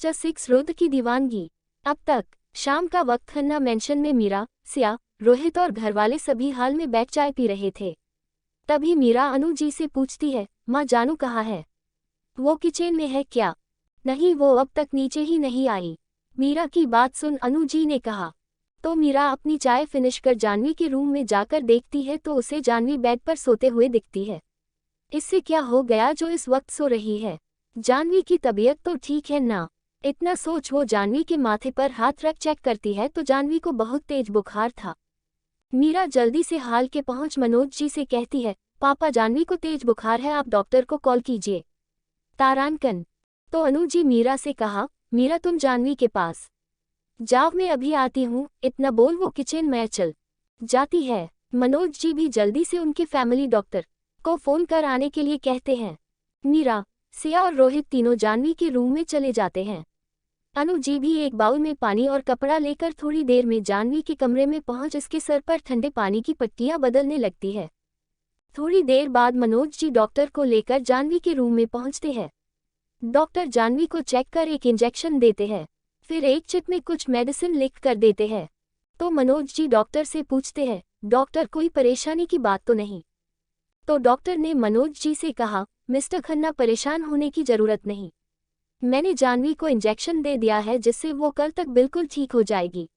6 रुद्र की दीवानगी। अब तक शाम का वक्त खन्ना मेंशन में मीरा, सिया, रोहित और घरवाले सभी हाल में बैठ चाय पी रहे थे। तभी मीरा अनु जी से पूछती है, माँ जानू कहाँ है? वो किचन में है क्या? नहीं, वो अब तक नीचे ही नहीं आई। मीरा की बात सुन अनु जी ने कहा। तो मीरा अपनी चाय फिनिश कर जानवी के रूम में जाकर देखती है तो उसे जानवी बेड पर सोते हुए दिखती है। इससे क्या हो गया जो इस वक्त सो रही है? जानवी की तबीयत तो ठीक है ना? इतना सोच वो जानवी के माथे पर हाथ रख चेक करती है तो जानवी को बहुत तेज बुखार था। मीरा जल्दी से हाल के पहुंच मनोज जी से कहती है, पापा जानवी को तेज बुखार है, आप डॉक्टर को कॉल कीजिए। तारांकन। तो अनु जी मीरा से कहा, मीरा तुम जानवी के पास जाओ, मैं अभी आती हूँ। इतना बोल वो किचन में चल जाती है। मनोज जी भी जल्दी से उनके फैमिली डॉक्टर को फोन कर आने के लिए कहते हैं। मीरा, सिया और रोहित तीनों जानवी के रूम में चले जाते हैं। अनु जी भी एक बाउल में पानी और कपड़ा लेकर थोड़ी देर में जानवी के कमरे में पहुंच इसके सर पर ठंडे पानी की पट्टियां बदलने लगती है। थोड़ी देर बाद मनोज जी डॉक्टर को लेकर जानवी के रूम में पहुंचते हैं। डॉक्टर जानवी को चेक कर एक इंजेक्शन देते हैं, फिर एक चिट में कुछ मेडिसिन लिख कर देते हैं। तो मनोज जी डॉक्टर से पूछते हैं, डॉक्टर कोई परेशानी की बात तो नहीं? तो डॉक्टर ने मनोज जी से कहा, मिस्टर खन्ना परेशान होने की जरूरत नहीं, मैंने जानवी को इंजेक्शन दे दिया है जिससे वो कल तक बिल्कुल ठीक हो जाएगी।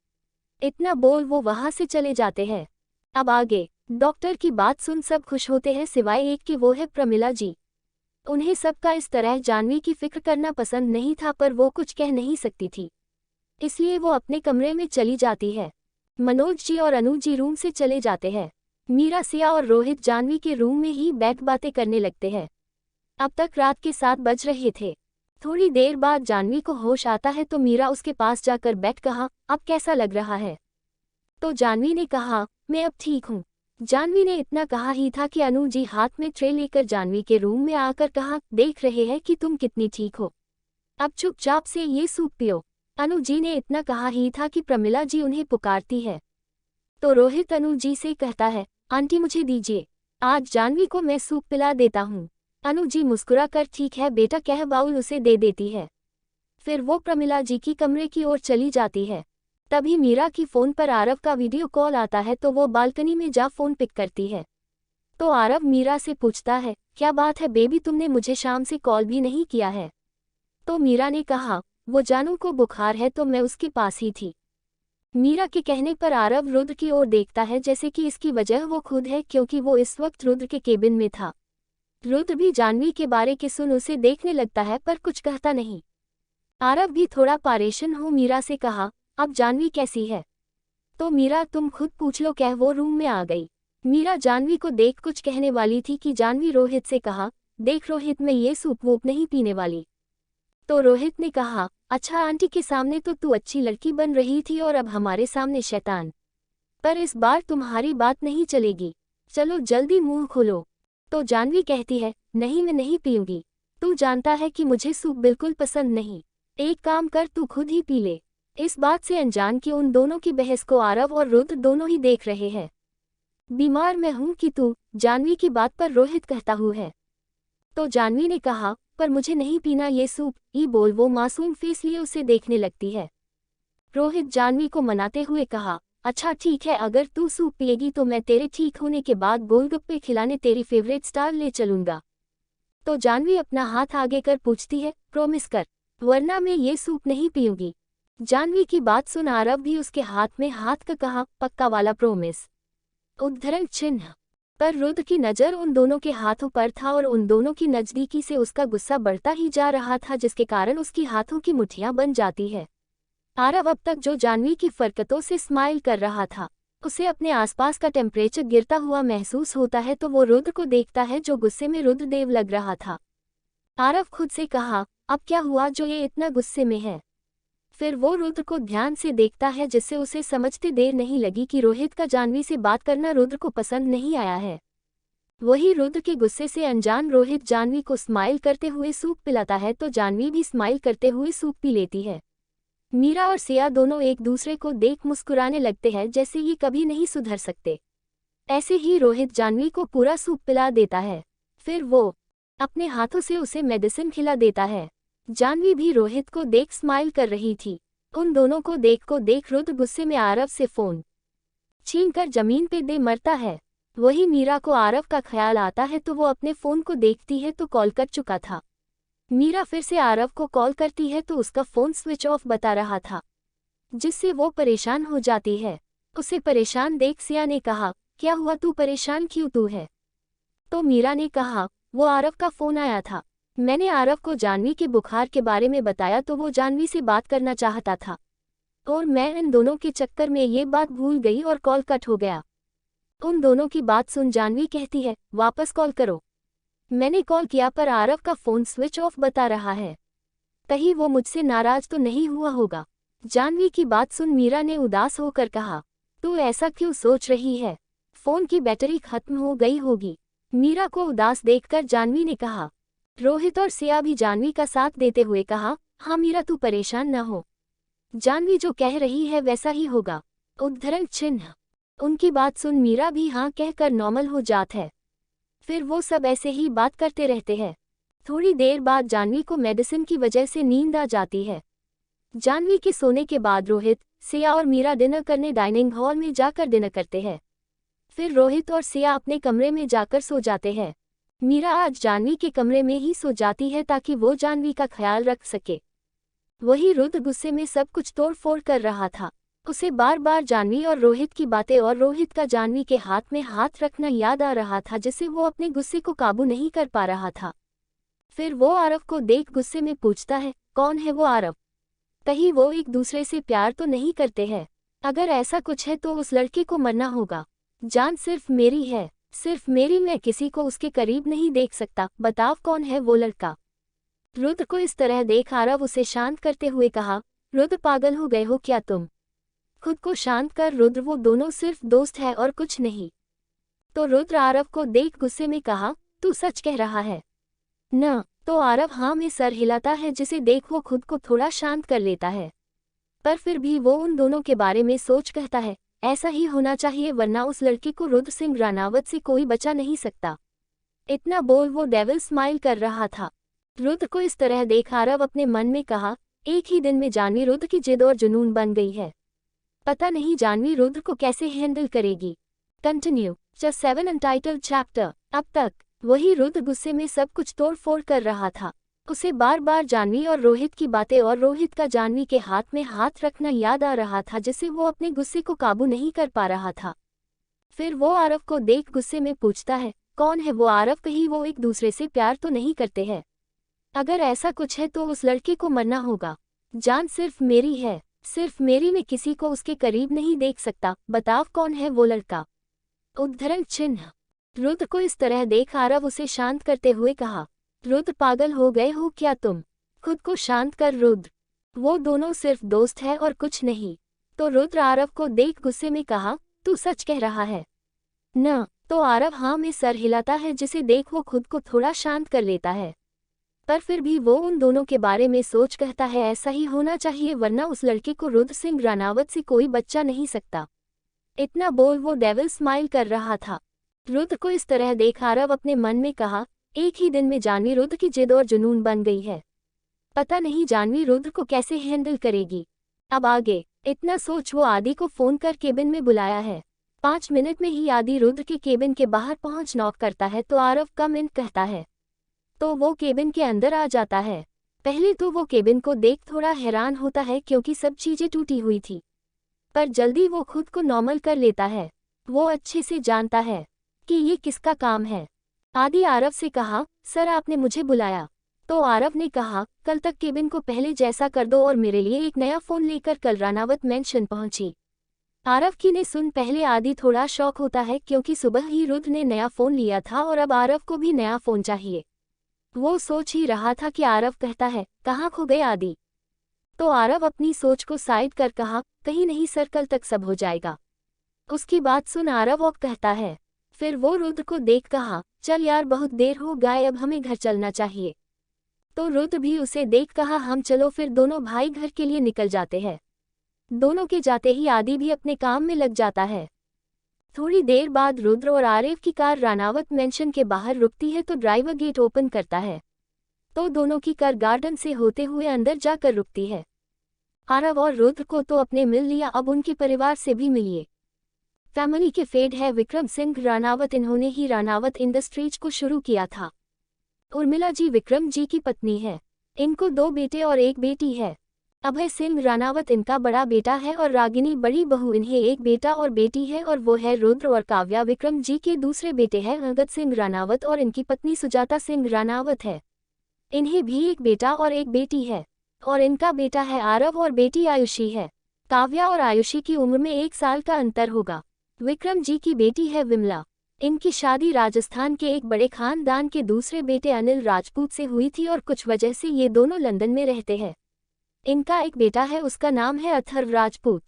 इतना बोल वो वहां से चले जाते हैं। अब आगे डॉक्टर की बात सुन सब खुश होते हैं सिवाय एक कि वो है प्रमिला जी। उन्हें सबका इस तरह जानवी की फिक्र करना पसंद नहीं था पर वो कुछ कह नहीं सकती थी, इसलिए वो अपने कमरे में चली जाती है। मनोज जी और अनु जी रूम से चले जाते हैं। मीरा, सिया और रोहित जानवी के रूम में ही बैठ बातें करने लगते हैं। अब तक रात के 7 बज रहे थे। थोड़ी देर बाद जानवी को होश आता है तो मीरा उसके पास जाकर बैठ कहा, अब कैसा लग रहा है? तो जानवी ने कहा, मैं अब ठीक हूँ। जानवी ने इतना कहा ही था कि अनु जी हाथ में ट्रे लेकर जानवी के रूम में आकर कहा, देख रहे हैं कि तुम कितनी ठीक हो, अब चुपचाप से ये सूप पियो। अनु जी ने इतना कहा ही था कि प्रमिला जी उन्हें पुकारती है। तो रोहित अनु जी से कहता है, आंटी मुझे दीजिए, आज जानवी को मैं सूप पिला देता हूँ। अनु जी मुस्कुरा कर ठीक है बेटा कह बाउल उसे दे देती है। फिर वो प्रमिला जी की कमरे की ओर चली जाती है। तभी मीरा की फोन पर आरव का वीडियो कॉल आता है तो वो बालकनी में जा फोन पिक करती है। तो आरव मीरा से पूछता है, क्या बात है बेबी, तुमने मुझे शाम से कॉल भी नहीं किया है? तो मीरा ने कहा, वो जानू को बुखार है तो मैं उसके पास ही थी। मीरा के कहने पर आरव रुद्र की ओर देखता है जैसे कि इसकी वजह वो खुद है क्योंकि वो इस वक्त रुद्र के केबिन में था। रुद्र भी जानवी के बारे के सुन उसे देखने लगता है पर कुछ कहता नहीं। आरव भी थोड़ा परेशान हो मीरा से कहा, अब जानवी कैसी है? तो मीरा, तुम खुद पूछ लो, कह वो रूम में आ गई। मीरा जानवी को देख कुछ कहने वाली थी कि जानवी रोहित से कहा, देख रोहित मैं ये सूप वूप नहीं पीने वाली। तो रोहित ने कहा, अच्छा आंटी के सामने तो तू अच्छी लड़की बन रही थी और अब हमारे सामने शैतान। पर इस बार तुम्हारी बात नहीं चलेगी, चलो जल्दी मुंह खोलो। तो जानवी कहती है, नहीं मैं नहीं पीऊंगी, तू जानता है कि मुझे सूप बिल्कुल पसंद नहीं, एक काम कर तू खुद ही पी ले। इस बात से अनजान कि उन दोनों की बहस को आरव और रुद्र दोनों ही देख रहे हैं। बीमार मैं हूं कि तू? जानवी की बात पर रोहित कहता हुआ है। तो जानवी ने कहा, पर मुझे नहीं पीना ये सूप, ई बोल वो मासूम फेस लिए उसे देखने लगती है। रोहित जानवी को मनाते हुए कहा, अच्छा ठीक है, अगर तू सूप पिएगी तो मैं तेरे ठीक होने के बाद गोलगप्पे खिलाने तेरी फेवरेट स्टार ले चलूंगा। तो जानवी अपना हाथ आगे कर पूछती है, प्रॉमिस कर, वरना मैं ये सूप नहीं पीऊंगी। जानवी की बात सुन आरव भी उसके हाथ में हाथ का कहा, पक्का वाला प्रॉमिस? उद्धरण चिन्ह। पर रुद्र की नज़र उन दोनों के हाथों पर था और उन दोनों की नज़दीकी से उसका गुस्सा बढ़ता ही जा रहा था जिसके कारण उसकी हाथों की मुट्ठियां बन जाती है। आरव अब तक जो जानवी की फरकतों से स्माइल कर रहा था उसे अपने आसपास का टेम्परेचर गिरता हुआ महसूस होता है तो वो रुद्र को देखता है जो गुस्से में रुद्रदेव लग रहा था। आरव खुद से कहा, अब क्या हुआ जो ये इतना गुस्से में है? फिर वो रुद्र को ध्यान से देखता है जिससे उसे समझते देर नहीं लगी कि रोहित का जानवी से बात करना रुद्र को पसंद नहीं आया है। वही रुद्र के गुस्से से अनजान रोहित जानवी को स्माइल करते हुए सूप पिलाता है तो जानवी भी स्माइल करते हुए सूप पी लेती है। मीरा और सिया दोनों एक दूसरे को देख मुस्कुराने लगते हैं जैसे ये कभी नहीं सुधर सकते। ऐसे ही रोहित जानवी को पूरा सूप पिला देता है। फिर वो अपने हाथों से उसे मेडिसिन खिला देता है। जानवी भी रोहित को देख स्माइल कर रही थी। उन दोनों को देख रुद्र गुस्से में आरव से फोन छीनकर जमीन पे दे मरता है। वही मीरा को आरव का ख्याल आता है तो वो अपने फोन को देखती है तो कॉल कर चुका था। मीरा फिर से आरव को कॉल करती है तो उसका फोन स्विच ऑफ बता रहा था, जिससे वो परेशान हो जाती है। उसे परेशान देख सिया ने कहा, क्या हुआ, तू परेशान क्यों तू है? तो मीरा ने कहा, वो आरव का फोन आया था। मैंने आरव को जानवी के बुखार के बारे में बताया तो वो जानवी से बात करना चाहता था और मैं इन दोनों के चक्कर में ये बात भूल गई और कॉल कट हो गया। उन दोनों की बात सुन जानवी कहती है, वापस कॉल करो। मैंने कॉल किया पर आरव का फोन स्विच ऑफ बता रहा है। कहीं वो मुझसे नाराज तो नहीं हुआ होगा? जानवी की बात सुन मीरा ने उदास होकर कहा, तू ऐसा क्यों सोच रही है? फोन की बैटरी खत्म हो गई होगी। मीरा को उदास देखकर जानवी ने कहा। रोहित और सिया भी जानवी का साथ देते हुए कहा, हाँ मीरा तू परेशान न हो, जानवी जो कह रही है वैसा ही होगा। उद्धरण चिन्ह। उनकी बात सुन मीरा भी हाँ कहकर नॉर्मल हो जात है। फिर वो सब ऐसे ही बात करते रहते हैं। थोड़ी देर बाद जानवी को मेडिसिन की वजह से नींद आ जाती है। जानवी के सोने के बाद रोहित, सिया और मीरा डिनर करने डाइनिंग हॉल में जाकर डिनर करते हैं। फिर रोहित और सिया अपने कमरे में जाकर सो जाते हैं। मीरा आज जानवी के कमरे में ही सो जाती है ताकि वो जानवी का ख्याल रख सके। वही रुद्र गुस्से में सब कुछ तोड़ फोड़ कर रहा था। उसे बार बार जानवी और रोहित की बातें और रोहित का जानवी के हाथ में हाथ रखना याद आ रहा था, जिससे वो अपने गुस्से को काबू नहीं कर पा रहा था। फिर वो आरव को देख गुस्से में पूछता है, कौन है वो आरव? कहीं वो एक दूसरे से प्यार तो नहीं करते हैं? अगर ऐसा कुछ है तो उस लड़के को मरना होगा। जान सिर्फ मेरी है, सिर्फ मेरी, मैं किसी को उसके करीब नहीं देख सकता। बताओ कौन है वो लड़का? रुद्र को इस तरह देख आरव उसे शांत करते हुए कहा, रुद्र पागल हो गए हो क्या तुम? खुद को शांत कर रुद्र, वो दोनों सिर्फ दोस्त है और कुछ नहीं। तो रुद्र आरव को देख गुस्से में कहा, तू सच कह रहा है न? तो आरव हाँ में सर हिलाता है, जिसे देख वो खुद को थोड़ा शांत कर लेता है। पर फिर भी वो उन दोनों के बारे में सोच कहता है, ऐसा ही होना चाहिए वरना उस लड़के को रुद्र सिंह रानावत से कोई बचा नहीं सकता। इतना बोल वो डेविल स्माइल कर रहा था। रुद्र को इस तरह देख आरव अपने मन में कहा, एक ही दिन में जानवी रुद्र की जिद और जुनून बन गई है। पता नहीं जानवी रुद्र को कैसे हैंडल करेगी। Continue just 7 untitled chapter. अब तक वही रुद्र गुस्से में सब कुछ तोड़ फोड़ कर रहा था। उसे बार बार जानवी और रोहित की बातें और रोहित का जानवी के हाथ में हाथ रखना याद आ रहा था, जिससे वो अपने गुस्से को काबू नहीं कर पा रहा था। फिर वो आरव को देख गुस्से में पूछता है, कौन है वो आरव? कहीं वो एक दूसरे से प्यार तो नहीं करते हैं? अगर ऐसा कुछ है तो उस लड़के को मरना होगा। जान सिर्फ मेरी है, सिर्फ मेरी, मैं किसी को उसके करीब नहीं देख सकता। बताओ कौन है वो लड़का? उद्धरण चिन्ह। रुद्र को इस तरह देख आरव उसे शांत करते हुए कहा, रुद्र पागल हो गए हो क्या तुम? खुद को शांत कर रुद्र, वो दोनों सिर्फ दोस्त है और कुछ नहीं। तो रुद्र आरव को देख गुस्से में कहा, तू सच कह रहा है न? तो आरव हाँ में सर हिलाता है, जिसे देख वो खुद को थोड़ा शांत कर लेता है। पर फिर भी वो उन दोनों के बारे में सोच कहता है, ऐसा ही होना चाहिए वरना उस लड़के को रुद्र सिंह रानावत से कोई बच्चा नहीं सकता। इतना बोल वो डेविल स्माइल कर रहा था। रुद्र को इस तरह देख आरव अपने मन में कहा, एक ही दिन में जानवी रुद्र की जिद और जुनून बन गई है। पता नहीं जानवी रुद्र को कैसे हैंडल करेगी। अब आगे इतना सोच वो आदि को फोन कर केबिन में बुलाया है। 5 मिनट में ही आदि रुद्र के केबिन के बाहर पहुंच नॉक करता है तो आरव कम इन कहता है तो वो केबिन के अंदर आ जाता है। पहले तो वो केबिन को देख थोड़ा हैरान होता है क्योंकि सब चीजें टूटी हुई थी, पर जल्दी वो खुद को नॉर्मल कर लेता है। वो अच्छे से जानता है कि ये किसका काम है। आदि आरव से कहा, सर आपने मुझे बुलाया? तो आरव ने कहा, कल तक केबिन को पहले जैसा कर दो और मेरे लिए एक नया फोन लेकर कल रानावत मेंशन पहुंची। आरव की ने सुन पहले आदि थोड़ा शौक होता है क्योंकि सुबह ही रुद्र ने नया फोन लिया था और अब आरव को भी नया फोन चाहिए। वो सोच ही रहा था कि आरव कहता है, कहाँ खो गए आदि? तो आरव अपनी सोच को साइड कर कहा, कहीं नहीं सर, कल तक सब हो जाएगा। उसकी बात सुन आरव और कहता है। फिर वो रुद्र को देख कहा, चल यार बहुत देर हो गई, अब हमें घर चलना चाहिए। तो रुद्र भी उसे देख कहा, हम चलो। फिर दोनों भाई घर के लिए निकल जाते हैं। दोनों के जाते ही आदि भी अपने काम में लग जाता है। थोड़ी देर बाद रुद्र और आरिफ की कार रानावत मेंशन के बाहर रुकती है तो ड्राइवर गेट ओपन करता है। तो दोनों की कार गार्डन से होते हुए अंदर जाकर रुकती है। आरव और रुद्र को तो अपने मिल लिया, अब उनके परिवार से भी मिलिए। फैमिली के फेड है विक्रम सिंह रानावत, इन्होंने ही रानावत इंडस्ट्रीज को शुरू किया था। उर्मिला जी विक्रम जी की पत्नी है। इनको 2 बेटे और 1 बेटी है। अभय सिंह रानावत इनका बड़ा बेटा है और रागिनी बड़ी बहू, इन्हें 1 बेटा और बेटी है और वो है रुद्र। और काव्या विक्रम जी के दूसरे बेटे हैं अंगद सिंह रानावत और इनकी पत्नी सुजाता सिंह रानावत है। इन्हें भी 1 बेटा और 1 बेटी है और इनका बेटा है आरव और बेटी आयुषी है। काव्या और आयुषी की उम्र में 1 साल का अंतर होगा। विक्रम जी की बेटी है विमला। इनकी शादी राजस्थान के एक बड़े खानदान के दूसरे बेटे अनिल राजपूत से हुई थी और कुछ वजह से ये दोनों लंदन में रहते हैं। इनका एक बेटा है, उसका नाम है अथर्व राजपूत।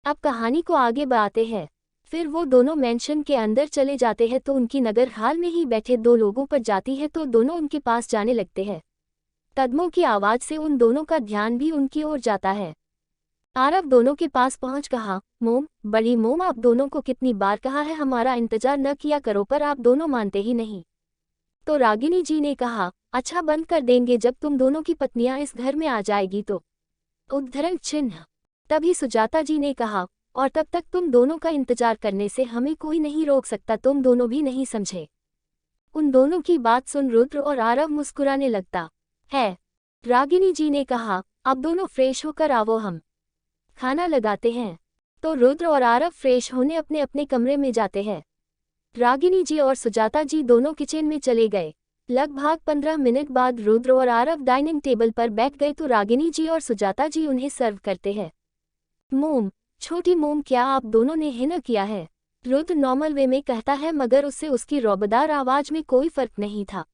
अब कहानी को आगे बढ़ाते हैं। फिर वो दोनों मेंशन के अंदर चले जाते हैं तो उनकी नज़र हाल में ही बैठे 2 लोगों पर जाती है तो दोनों उनके पास जाने लगते हैं। कदमों की आवाज़ से उन दोनों का ध्यान भी उनकी ओर जाता है। आरव दोनों के पास पहुंच कहा, मोम, बड़ी मोम, आप दोनों को कितनी बार कहा है हमारा इंतजार न किया करो, पर आप दोनों मानते ही नहीं। तो रागिनी जी ने कहा, अच्छा बंद कर देंगे जब तुम दोनों की पत्नियां इस घर में आ जाएगी तो। उद्धरण चिन्ह। तभी सुजाता जी ने कहा, और तब तक तुम दोनों का इंतजार करने से हमें कोई नहीं रोक सकता, तुम दोनों भी नहीं समझे। उन दोनों की बात सुन रुद्र और आरव मुस्कुराने लगता है। रागिनी जी ने कहा, अब दोनों फ्रेश होकर आओ, हम खाना लगाते हैं। तो रुद्र और आरव फ्रेश होने अपने अपने कमरे में जाते हैं। रागिनी जी और सुजाता जी दोनों किचन में चले गए। लगभग 15 मिनट बाद रुद्र और आरव डाइनिंग टेबल पर बैठ गए तो रागिनी जी और सुजाता जी उन्हें सर्व करते हैं। मोम, छोटी मोम, क्या आप दोनों ने हिना किया है? रुद्र नॉर्मल वे में कहता है, मगर उससे उसकी रौबदार आवाज में कोई फर्क नहीं था।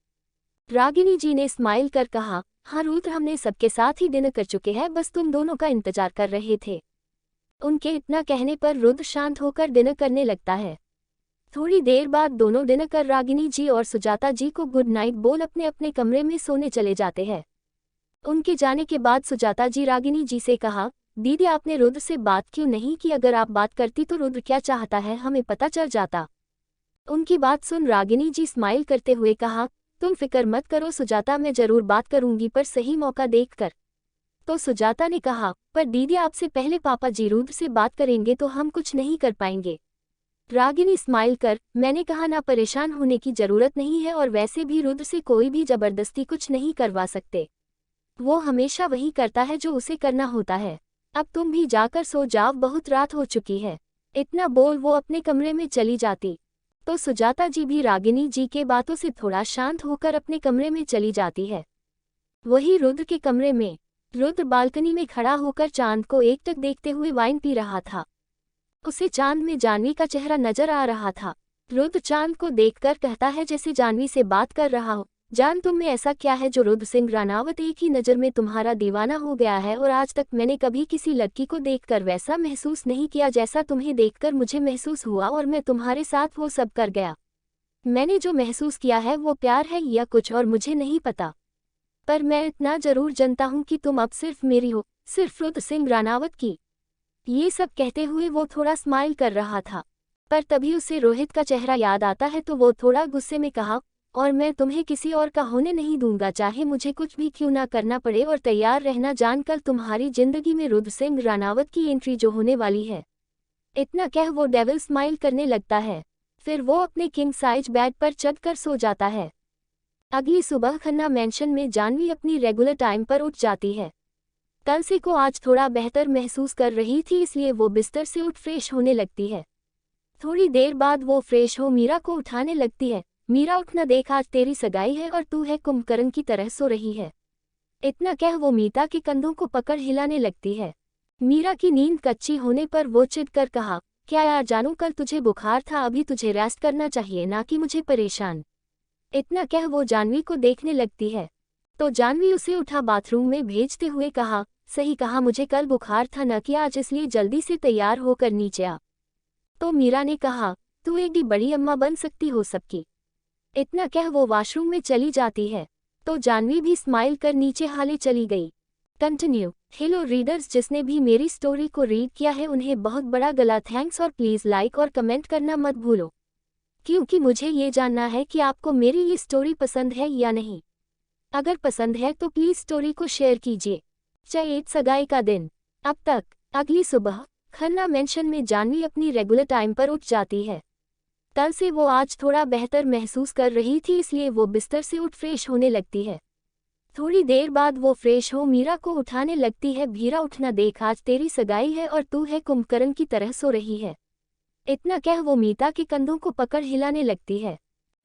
रागिनी जी ने स्माइल कर कहा, हाँ रुद्र, हमने सबके साथ ही डिनर कर चुके हैं, बस तुम दोनों का इंतजार कर रहे थे। उनके इतना कहने पर रुद्र शांत होकर डिनर करने लगता है। थोड़ी देर बाद दोनों डिनर कर रागिनी जी और सुजाता जी को गुड नाइट बोल अपने अपने कमरे में सोने चले जाते हैं। उनके जाने के बाद सुजाता जी रागिनी जी से कहा, दीदी आपने रुद्र से बात क्यों नहीं की? अगर आप बात करती तो रुद्र क्या चाहता है हमें पता चल जाता। उनकी बात सुन रागिनी जी स्माइल करते हुए कहा, तुम फिक्र मत करो सुजाता, मैं जरूर बात करूंगी, पर सही मौका देखकर। तो सुजाता ने कहा, पर दीदी आपसे पहले पापा जी रुद्र से बात करेंगे तो हम कुछ नहीं कर पाएंगे। रागिनी स्माइल कर, मैंने कहा ना, परेशान होने की जरूरत नहीं है, और वैसे भी रुद्र से कोई भी जबरदस्ती कुछ नहीं करवा सकते। वो हमेशा वही करता है जो उसे करना होता है। अब तुम भी जाकर सो जाओ, बहुत रात हो चुकी है। इतना बोल वो अपने कमरे में चली जाती। तो सुजाता जी भी रागिनी जी के बातों से थोड़ा शांत होकर अपने कमरे में चली जाती है। वही रुद्र के कमरे में रुद्र बालकनी में खड़ा होकर चांद को एकटक देखते हुए वाइन पी रहा था। उसे चांद में जानवी का चेहरा नजर आ रहा था। रुद्र चांद को देखकर कहता है जैसे जानवी से बात कर रहा हो, जान तुम में ऐसा क्या है जो रुद्र सिंह रानावत एक ही नज़र में तुम्हारा दीवाना हो गया है, और आज तक मैंने कभी किसी लड़की को देखकर वैसा महसूस नहीं किया जैसा तुम्हें देखकर मुझे महसूस हुआ, और मैं तुम्हारे साथ वो सब कर गया। मैंने जो महसूस किया है वो प्यार है या कुछ और मुझे नहीं पता, पर मैं इतना जरूर जानता हूँ कि तुम अब सिर्फ मेरी हो, सिर्फ रुद्र सिंह रानावत की। ये सब कहते हुए वो थोड़ा स्माइल कर रहा था, पर तभी उसे रोहित का चेहरा याद आता है तो वो थोड़ा गुस्से में कहा, और मैं तुम्हें किसी और का होने नहीं दूंगा, चाहे मुझे कुछ भी क्यों ना करना पड़े, और तैयार रहना जान कल तुम्हारी जिंदगी में रुद्र सिंह रानावत की एंट्री जो होने वाली है। इतना कह वो डेविल स्माइल करने लगता है। फिर वो अपने किंग साइज बेड पर चढ़कर सो जाता है। अगली सुबह खन्ना मेंशन में जानवी अपनी रेगुलर टाइम पर उठ जाती है। कल से को आज थोड़ा बेहतर महसूस कर रही थी, इसलिए वो बिस्तर से उठ फ्रेश होने लगती है। थोड़ी देर बाद वो फ्रेश हो मीरा को उठाने लगती है। मीरा, उठना देख, आज तेरी सगाई है और तू है कुंभकर्ण की तरह सो रही है। इतना कह वो मीता के कंधों को पकड़ हिलाने लगती है। मीरा की नींद कच्ची होने पर वो चिढ़ कर कहा, क्या यार जानू, कल तुझे बुखार था, अभी तुझे रेस्ट करना चाहिए ना कि मुझे परेशान। इतना कह वो जानवी को देखने लगती है तो जानवी उसे उठा बाथरूम में भेजते हुए कहा, सही कहा, मुझे कल बुखार था न कि आज, इसलिए जल्दी से तैयार होकर नीचे आ। तो मीरा ने कहा, तू एक बड़ी अम्मा बन सकती हो सबकी। इतना कह वो वॉशरूम में चली जाती है तो जानवी भी स्माइल कर नीचे हाले चली गई। कंटिन्यू। हेलो रीडर्स, जिसने भी मेरी स्टोरी को रीड किया है उन्हें बहुत बड़ा गला थैंक्स, और प्लीज़ लाइक और कमेंट करना मत भूलो, क्योंकि मुझे ये जानना है कि आपको मेरी ये स्टोरी पसंद है या नहीं। अगर पसंद है तो प्लीज स्टोरी को शेयर कीजिए। चैत सगाई का दिन। अब तक। अगली सुबह खन्ना मेंशन में जानवी अपनी रेगुलर टाइम पर उठ जाती है। कल से वो आज थोड़ा बेहतर महसूस कर रही थी, इसलिए वो बिस्तर से उठ फ्रेश होने लगती है। थोड़ी देर बाद वो फ्रेश हो मीरा को उठाने लगती है। भीरा उठना देख, आज तेरी सगाई है और तू है कुंभकर्ण की तरह सो रही है। इतना कह वो मीता के कंधों को पकड़ हिलाने लगती है।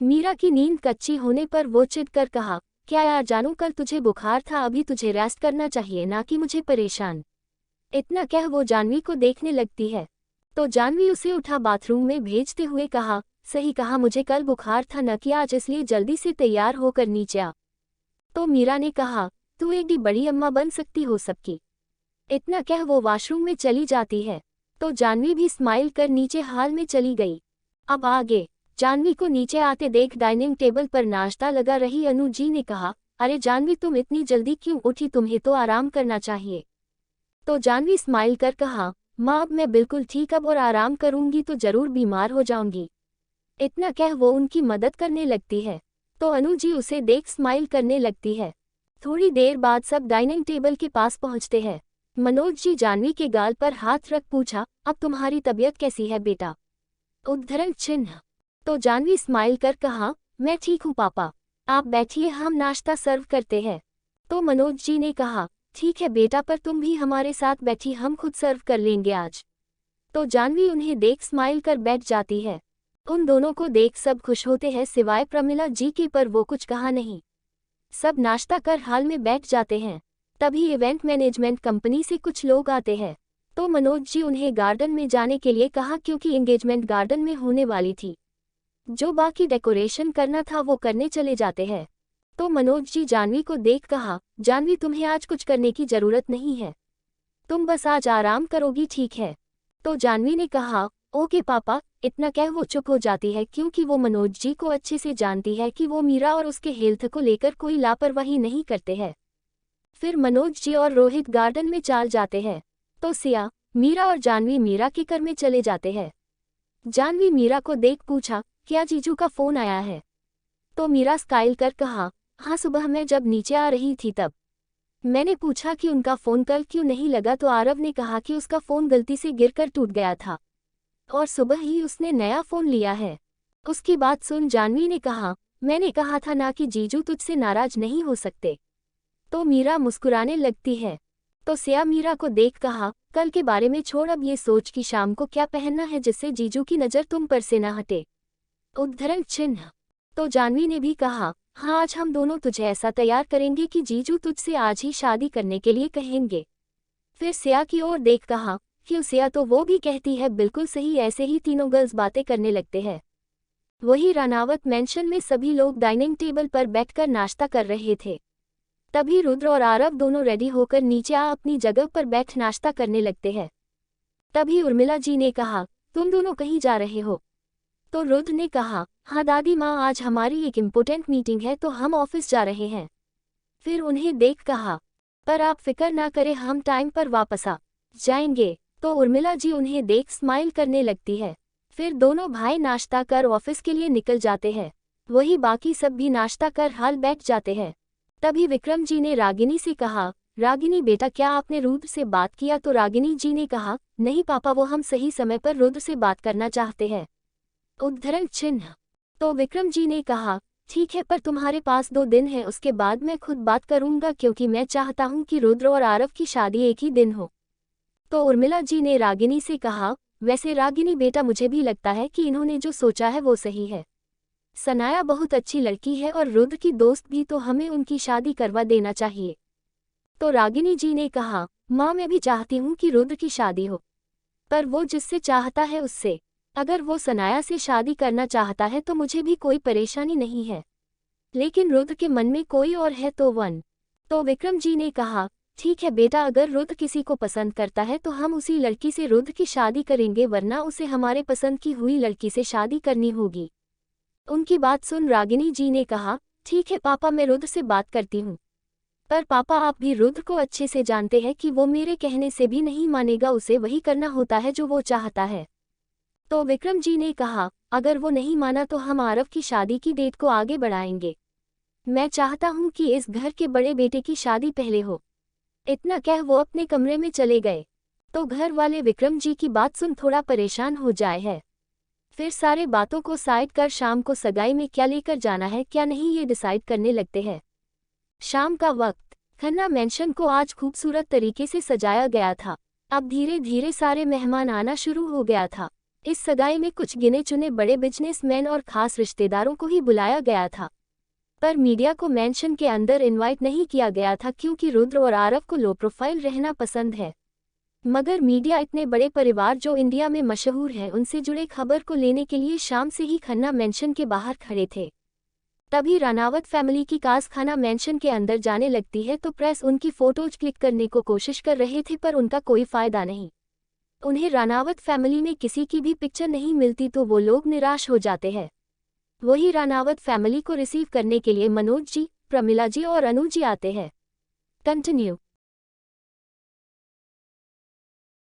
मीरा की नींद कच्ची होने पर वो चिढ़ कर कहा, क्या यार जानू, कल तुझे बुखार था, अभी तुझे रेस्ट करना चाहिए ना कि मुझे परेशान। इतना कह वो जानवी को देखने लगती है तो जानवी उसे उठा बाथरूम में भेजते हुए कहा, सही कहा, मुझे कल बुखार था न कि आज, इसलिए जल्दी से तैयार होकर नीचे आ। तो मीरा ने कहा, तू एक बड़ी अम्मा बन सकती हो सबकी। इतना कह वो वॉशरूम में चली जाती है तो जानवी भी स्माइल कर नीचे हाल में चली गई। अब आगे। जानवी को नीचे आते देख डाइनिंग टेबल पर नाश्ता लगा रही अनु जी ने कहा, अरे जानवी, तुम इतनी जल्दी क्यों उठी, तुम्हें तो आराम करना चाहिए। तो जानवी स्माइल कर कहा, माँ अब मैं बिल्कुल ठीक, अब और आराम करूंगी तो जरूर बीमार हो जाऊंगी। इतना कह वो उनकी मदद करने लगती है तो अनु जी उसे देख स्माइल करने लगती है। थोड़ी देर बाद सब डाइनिंग टेबल के पास पहुंचते हैं। मनोज जी जानवी के गाल पर हाथ रख पूछा, अब तुम्हारी तबीयत कैसी है बेटा? उद्धरण चिन्ह। तो जानवी स्माइल कर कहा, मैं ठीक हूँ पापा, आप बैठिए, हम नाश्ता सर्व करते हैं। तो मनोज जी ने कहा, ठीक है बेटा, पर तुम भी हमारे साथ बैठी, हम खुद सर्व कर लेंगे आज। तो जानवी उन्हें देख स्माइल कर बैठ जाती है। उन दोनों को देख सब खुश होते हैं सिवाय प्रमिला जी के, पर वो कुछ कहा नहीं। सब नाश्ता कर हाल में बैठ जाते हैं। तभी इवेंट मैनेजमेंट कंपनी से कुछ लोग आते हैं तो मनोज जी उन्हें गार्डन में जाने के लिए कहा, क्योंकि एंगेजमेंट गार्डन में होने वाली थी। जो बाकी डेकोरेशन करना था वो करने चले जाते हैं। तो मनोज जी जानवी को देख कहा, जानवी, तुम्हें आज कुछ करने की जरूरत नहीं है, तुम बस आज आराम करोगी, ठीक है? तो जानवी ने कहा, ओके पापा। इतना कह वो चुप हो जाती है, क्योंकि वो मनोज जी को अच्छे से जानती है कि वो मीरा और उसके हेल्थ को लेकर कोई लापरवाही नहीं करते हैं। फिर मनोज जी और रोहित गार्डन में चल जाते हैं तो सिया, मीरा और जानवी मीरा के घर में चले जाते हैं। जानवी मीरा को देख पूछा, क्या जीजू का फोन आया है? तो मीरा स्माइल कर कहा, हाँ, सुबह मैं जब नीचे आ रही थी तब मैंने पूछा कि उनका फोन कल क्यों नहीं लगा, तो आरव ने कहा कि उसका फोन गलती से गिरकर टूट गया था और सुबह ही उसने नया फोन लिया है। उसकी बात सुन जानवी ने कहा, मैंने कहा था ना कि जीजू तुझसे नाराज नहीं हो सकते। तो मीरा मुस्कुराने लगती है तो सिया मीरा को देख कहा, कल के बारे में छोड़, अब ये सोच कि शाम को क्या पहनना है जिससे जीजू की नज़र तुम पर से न हटे। उद्धरण चिन्ह। तो जानवी ने भी कहा, हाँ, आज हम दोनों तुझे ऐसा तैयार करेंगे कि जीजू तुझसे आज ही शादी करने के लिए कहेंगे। फिर सिया की ओर देख कहा, क्यों सिया? तो वो भी कहती है, बिल्कुल सही। ऐसे ही तीनों गर्ल्स बातें करने लगते हैं। वही रानावत मेंशन में सभी लोग डाइनिंग टेबल पर बैठकर नाश्ता कर रहे थे। तभी रुद्र और आरव दोनों रेडी होकर नीचे आ अपनी जगह पर बैठ नाश्ता करने लगते हैं। तभी उर्मिला जी ने कहा, तुम दोनों कहीं जा रहे हो? तो रुद्र ने कहा, हाँ दादी माँ, आज हमारी एक इम्पोर्टेंट मीटिंग है तो हम ऑफिस जा रहे हैं। फिर उन्हें देख कहा, पर आप फिक्र ना करें, हम टाइम पर वापस आ जाएंगे। तो उर्मिला जी उन्हें देख स्माइल करने लगती है। फिर दोनों भाई नाश्ता कर ऑफिस के लिए निकल जाते हैं। वही बाकी सब भी नाश्ता कर हाल बैठ जाते हैं। तभी विक्रम जी ने रागिनी से कहा, रागिनी बेटा, क्या आपने रुद्र से बात किया? तो रागिनी जी ने कहा, नहीं पापा, वो हम सही समय पर रुद्र से बात करना चाहते हैं। उद्धरण चिन्ह। तो विक्रम जी ने कहा, ठीक है, पर तुम्हारे पास 2 दिन है, उसके बाद मैं खुद बात करूंगा, क्योंकि मैं चाहता हूं कि रुद्र और आरव की शादी एक ही दिन हो। तो उर्मिला जी ने रागिनी से कहा, वैसे रागिनी बेटा, मुझे भी लगता है कि इन्होंने जो सोचा है वो सही है। सनाया बहुत अच्छी लड़की है और रुद्र की दोस्त भी, तो हमें उनकी शादी करवा देना चाहिए। तो रागिनी जी ने कहा, माँ, मैं भी चाहती हूँ कि रुद्र की शादी हो, पर वो जिससे चाहता है उससे। अगर वो सनाया से शादी करना चाहता है तो मुझे भी कोई परेशानी नहीं है, लेकिन रुद्र के मन में कोई और है तो वन। तो विक्रम जी ने कहा, ठीक है बेटा, अगर रुद्र किसी को पसंद करता है तो हम उसी लड़की से रुद्र की शादी करेंगे, वरना उसे हमारे पसंद की हुई लड़की से शादी करनी होगी। उनकी बात सुन रागिनी जी ने कहा, ठीक है पापा, मैं रुद्र से बात करती हूँ। पर पापा, आप भी रुद्र को अच्छे से जानते हैं कि वो मेरे कहने से भी नहीं मानेगा, उसे वही करना होता है जो वो चाहता है। तो विक्रम जी ने कहा, अगर वो नहीं माना तो हम आरव की शादी की डेट को आगे बढ़ाएंगे। मैं चाहता हूँ कि इस घर के बड़े बेटे की शादी पहले हो। इतना कह वो अपने कमरे में चले गए। तो घर वाले विक्रम जी की बात सुन थोड़ा परेशान हो जाए है। फिर सारे बातों को साइड कर शाम को सगाई में क्या लेकर जाना है क्या नहीं ये डिसाइड करने लगते हैं। शाम का वक्त खन्ना मेंशन को आज खूबसूरत तरीके से सजाया गया था। अब धीरे धीरे सारे मेहमान आना शुरू हो गया था। इस सगाई में कुछ गिने चुने बड़े बिजनेसमैन और खास रिश्तेदारों को ही बुलाया गया था। पर मीडिया को मेंशन के अंदर इनवाइट नहीं किया गया था क्योंकि रुद्र और आरव को लो प्रोफाइल रहना पसंद है। मगर मीडिया इतने बड़े परिवार जो इंडिया में मशहूर है उनसे जुड़े खबर को लेने के लिए शाम से ही खन्ना मेंशन के बाहर खड़े थे। तभी रानावत फैमिली की कार खन्ना मेंशन के अंदर जाने लगती है तो प्रेस उनकी फोटोज क्लिक करने को कोशिश कर रहे थे पर उनका कोई फायदा नहीं। उन्हें रानावत फैमिली में किसी की भी पिक्चर नहीं मिलती तो वो लोग निराश हो जाते हैं। वही रानावत फैमिली को रिसीव करने के लिए मनोज जी, प्रमिला जी और अनु जी आते हैं। कंटिन्यू।